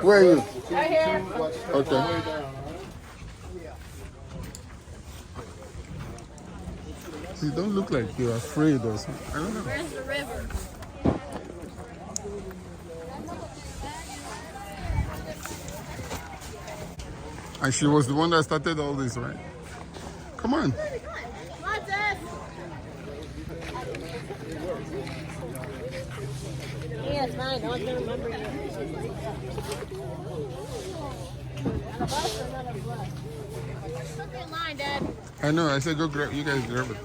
Where are you? Right here. Okay. You don't look like you're afraid or something. I don't know. Where's the river? And she was the one that started all this, right? Come on. Yeah, it's fine. No one's gonna remember you. Look in line, Dad. I know. I said go grab. You guys grab it.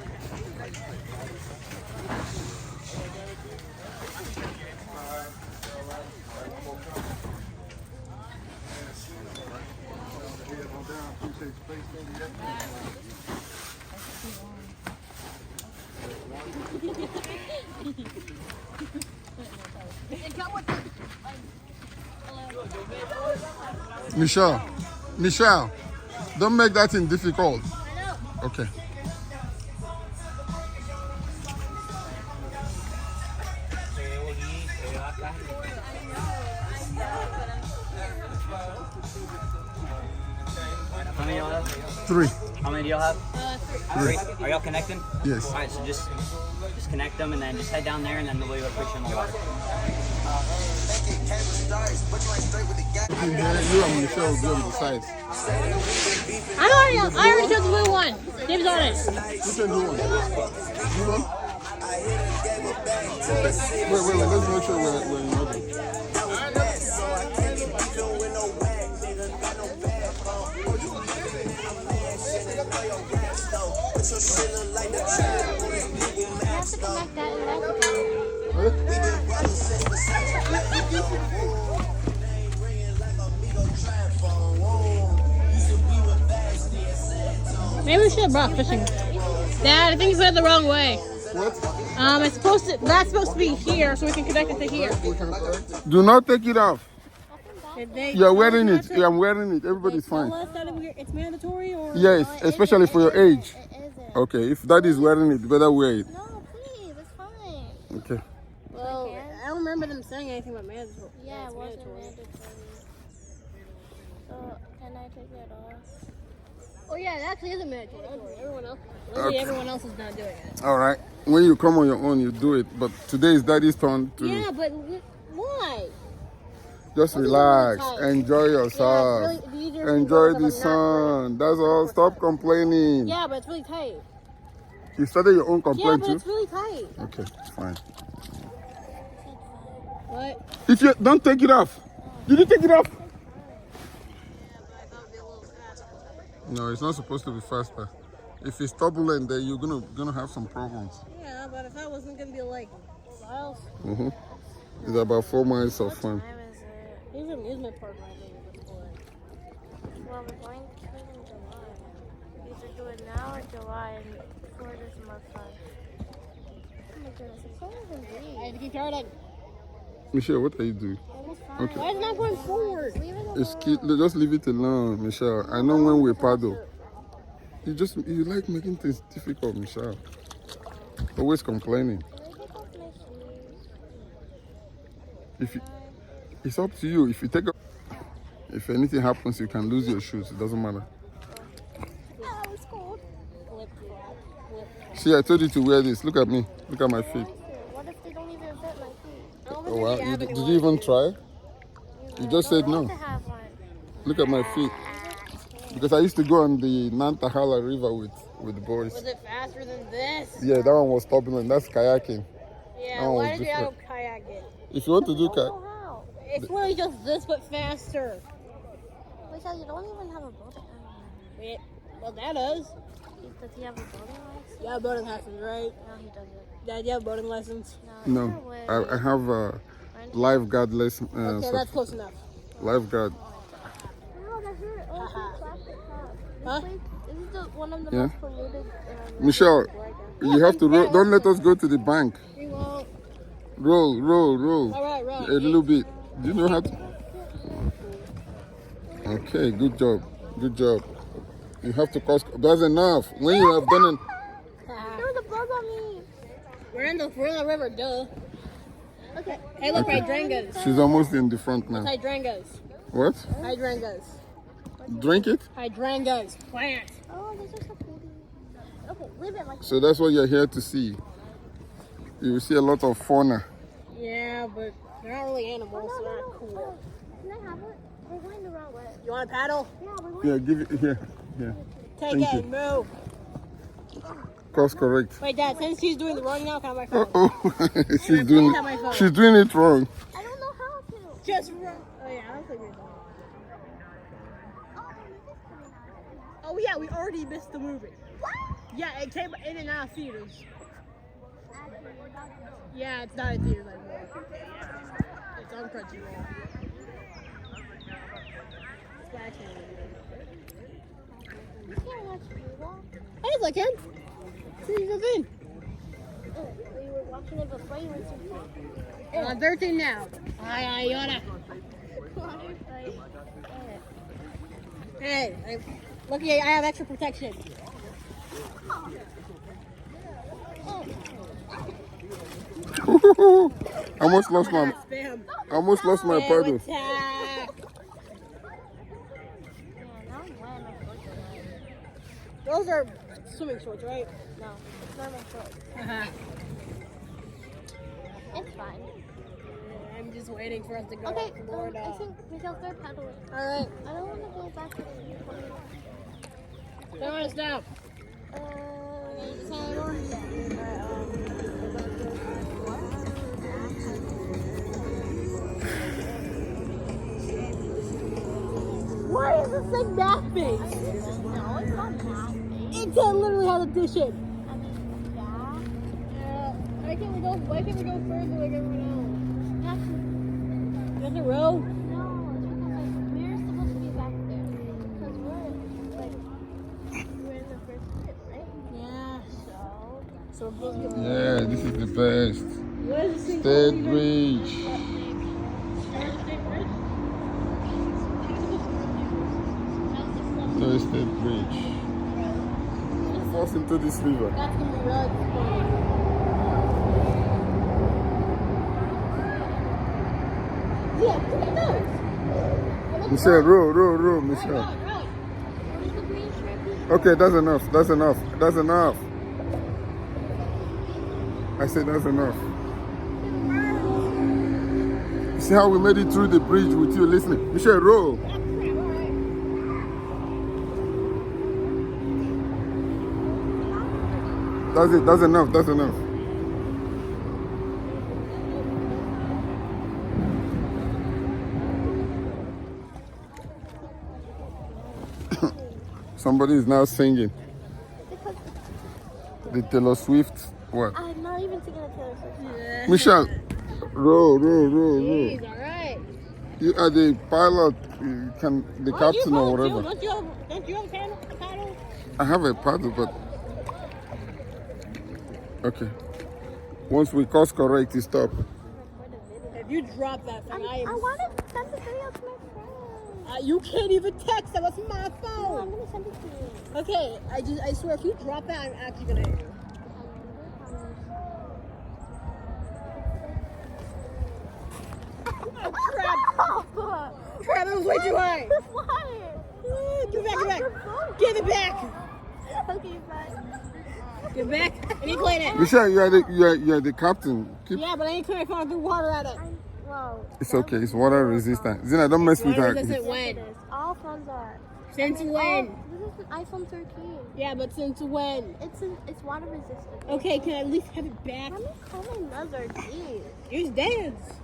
Michelle, don't make that thing difficult. Okay. How many y'all have? 3. How many do y'all have? 3. Are y'all connecting? Yes. All right, so just connect them and then just head down there and then we'll go picture in the water. You and Michelle will be on the side. I already chose the blue one. Dibs on it. Which one do you want? You want? Okay. Wait. Let's make sure we're in order. Maybe we should have brought fishing. Dad, I think you said it the wrong way. What? It's supposed to. That's supposed to be here, so we can connect it to here. Do not take it off. They You're wearing it. Yeah, I'm wearing it. Everybody's fine. tell us that it's mandatory, or Yes, especially for your age. It isn't. Okay, if daddy's wearing it, better wear it. No, please, it's fine. Okay. well, I don't remember them saying anything about mandatory. Yeah, it's it wasn't mandatory. mandatory. So, can I take it off? Oh yeah, it actually is a mandatory. Everyone else, Okay. everyone else is not doing it. All right. When you come on your own, you do it. But today is daddy's turn to Yeah, but why? just relax, enjoy yourself, Yeah, it's really easier enjoy for the sun. That's all. Stop complaining. Yeah, but it's really tight. You started your own Yeah, complaint but too. it's really tight. Okay, it's fine. What? If you don't take it off, did you take it off? No, it's not supposed to be faster. If it's turbulent, then you're gonna have some problems. Yeah, but if that wasn't gonna be like miles, It's about 4 miles of fun. Time is it? here's an amusement park right there. Well, we're going to in July. We either do it now or July before this month starts. Oh my goodness, it's so even I have to keep turning. Michelle, what are you doing? It's fine. Okay. Why is it not going forward? Leave it alone. Just leave it alone, Michelle. I know when we paddle. You like making things difficult, Michelle. Always complaining. Can I take off my shoes? It's up to you. If anything happens, you can lose your shoes. It doesn't matter. Ah, it's cold. See, I told you to wear this. Look at me. Look at my feet. What if they don't even fit my feet? Oh, wow. Did you even try? You just said no. To have one. Look at my feet. Because I used to go on the Nantahala River with the boys. Was it faster than this? Yeah, that one was turbulent. That's kayaking. Yeah, Oh, why did you different. have kayaking? If you want to do Oh, how? It's really just this, but faster. Michelle, you don't even have a boating license. Well, that does. Does he have a boating license? You have a boating license, right? No, he doesn't. Dad, you have a boating license? No, No way. I have a lifeguard lesson. Okay, that's close enough. Lifeguard. Oh, that's your plastic cup. Huh? This is one of the Yeah. most polluted. Michelle, you have to roll. Don't let us go to the bank. We won't. Roll. All right. A little bit. Do you know how to? Okay, good job. You have to cross. That's enough. When you have done it, There was a bug on me. We're in the river, duh. Okay. Hey, look, Okay. hydrangeas. She's almost in the front now. Hydrangeas. What? Hydrangeas. Drink it? Hydrangeas. Plant. Oh, those are so pretty. Okay, leave it like So that's what you're here to see. You will see a lot of fauna. Yeah, but they're not really animals, so they're not cool. Can I have it? We're going the wrong way. You want a paddle? Yeah, we're going. Yeah, give it here. Yeah. Take Thank it, you. move. Course correct. Wait, Dad, since she's doing the running now, can I have my phone? Oh, she's Have doing my phone. she's doing it wrong. I don't know how to. Just run. Oh, yeah, I don't think we're done. Oh, yeah, we already missed the movie. What? Yeah, it came in and out of theaters. Yeah, it's not in theaters anymore. It's on Crunchyroll. It's back You can't watch Rudolph. Hey, it's like him. See, he's a thing. We were watching it before you went to I'm 13 now. Ay, Ayana. Hey, look, I have extra protection. I almost lost my Spam. I almost lost my Spam paddle. attack. Yeah, now I'm wearing my shorts again. Those are swimming shorts, right? No, it's not my shorts. Uh-huh. It's fine. I'm just waiting for us to go Okay, board. I think Michelle's third paddling. All right, I don't want to go back to the don't want to stop. Why is this thing napping? No, it's not that big. It literally has a dish in. I mean, yeah. Yeah. Why can't we go further like everyone else? There's a row. No, it's because like we're supposed to be back there because we're in the first pit, right? Yeah. So So we're supposed to be. Yeah, this is the best. What is this thing State called? Bridge. No, State Bridge. It falls into this river. That's gonna be really disappointing. Yeah, look at those. Michelle, row, Michelle. Right. where's the green shirt? Okay, that's enough. That's enough. That's enough. I said that's enough. See how we made it through the bridge with you listening? Michelle, row. That's it. That's enough. That's enough. Somebody is now singing. Because The Taylor Swift. What? I'm not even singing a Taylor Swift song. Yeah. Michelle, row. Jeez, all right. You are the pilot, the captain or whatever. Don't you have a paddle? I have a paddle, but okay. Once we course correct, you stop. If you drop that thing, I want to send the video to my friend. you can't even text. That was my No, phone. I'm gonna send it to you. Okay, I swear, if you drop that, I'm actually gonna hit you. Oh, crap! Crap, it was way too high. Why? Give it back, Your phone. Give it back. Okay, bye. Give it back. I need to clean it. Michelle, you are the captain. Keep. Yeah, but I need to clean my phone through water at it. Well, It's okay. It's water resistant. Zina, don't mess with Water her. resistant yes, when? it is. All phones are. Since when? Oh, this is an iPhone 13. Yeah, but since when? It's water resistant. Okay, can I at least have it back? Let me call my mother, please. Use Dad's.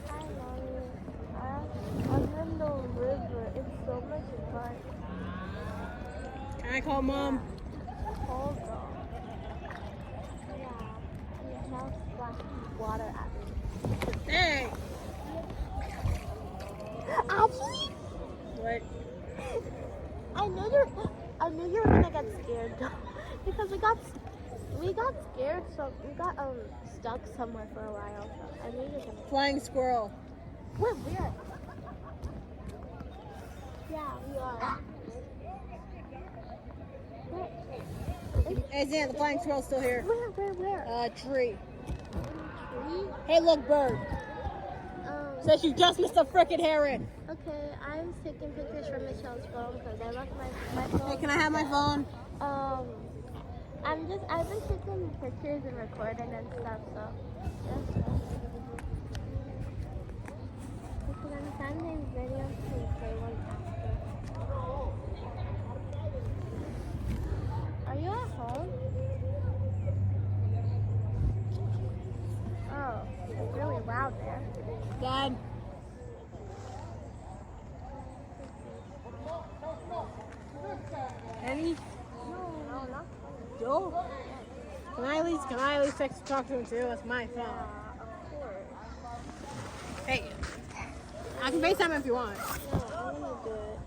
I love you. I'm in the river. It's so much fun. Can I call Mom? Hold on. Yeah. Now splash water at me. Hey. Actually, What? I knew you were gonna get scared because we got scared, so we got stuck somewhere for a while. So I knew you were gonna. Flying squirrel. Wait, where? Yeah, we are. Hey, Zan, the flying squirrel's still here. Where? Tree. Tree? Hey, look, bird. Says you just missed a frickin' heron. Okay, I'm taking pictures from Michelle's phone because I left my phone. Hey, can I have my phone? I've been taking pictures and recording and stuff, so just because I'm sending videos to play one after. Are you at home? Oh, it's really loud there. Dad. Eddie? No, not Joe? Can I at least text talk to him too? That's my phone. of course. Hey, I can FaceTime if you want. No, I'm gonna do it.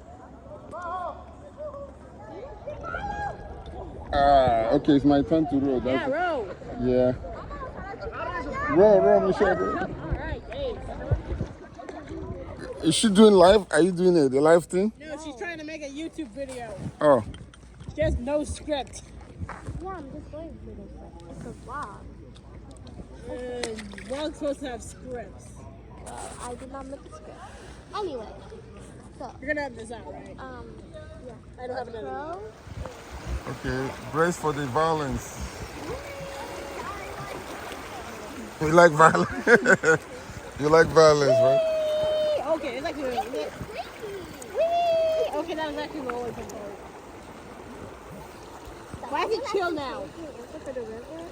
Okay, it's my turn to roll. Yeah, row. Yeah. Roll, Michelle. Roll. Alright, hey. Is she doing live? Are you doing it? The live thing? No, she's trying to make a YouTube video. Oh. She has no script. Yeah, I'm just going through this. It's a vlog. Vlog's supposed to have scripts. Well, I did not make a script. Anyway, so You're gonna have this out, right? yeah. I don't have another. Crow. Okay. Brace for the violence. You like violence? You like violence, right? Okay, it's actually Whee! Okay, that was actually roller coaster. Why is it chill now? For the river.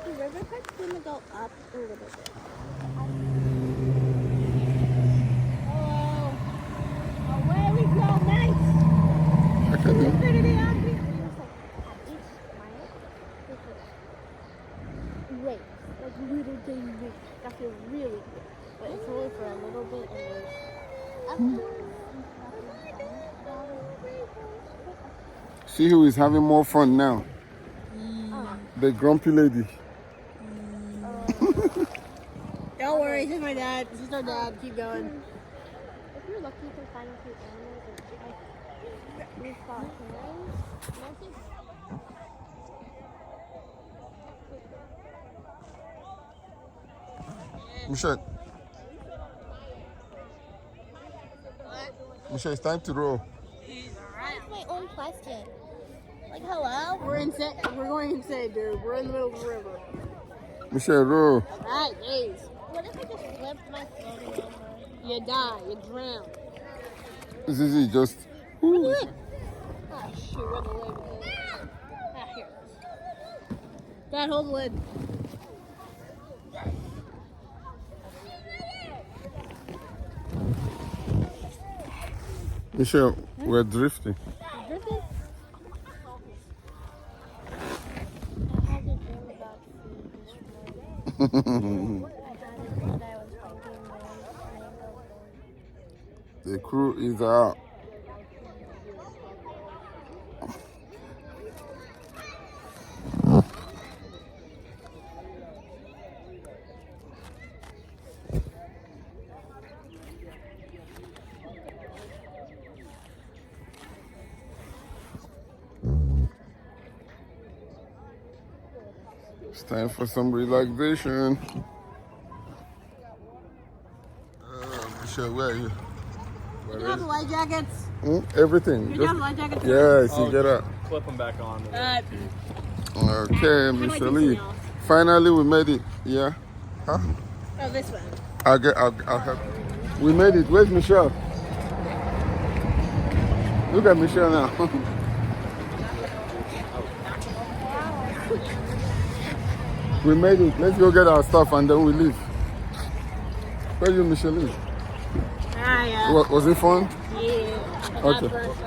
The river part's gonna go up a little bit. Oh, away we go, nice! I can do it. Pretty big on me. At each point, it's like little tiny waves. That feels really good. But it's only for a little bit and then afterwards, See who is having more fun now? The grumpy lady. Don't worry, this is my dad. This is our dad. Keep going. if you're lucky, you can find a few animals. Like, we saw herons. Michelle. Michelle, it's time to roll. That's my own question. Like, hello? We're going insane, dude. We're in the middle of the river. Michelle, roll. Alright, jeez. What if I just flipped my phone over? You die. You drown. This is it, just. Oh, shoot. Where the lid is. Ah, here. Dad, hold the lid. Michelle, we're drifting. Drifting? I had a dream about food this morning. I had a dream that I was drinking mango. The crew is out. It's time for some relaxation. Michelle, where are you? Did you have the light jackets? Everything. Did you have the light jackets? Yes, you get up. Clip them back on. Okay, do I Michelle do Lee. something else? Finally, we made it. Yeah. Huh? Oh, this one. I'll help. We made it. Where's Michelle? Look at Michelle now. We made it. Let's go get our stuff and then we leave. Where are you, Michelle Lee? Ah, yeah. Was it fun? Yeah. Okay. First,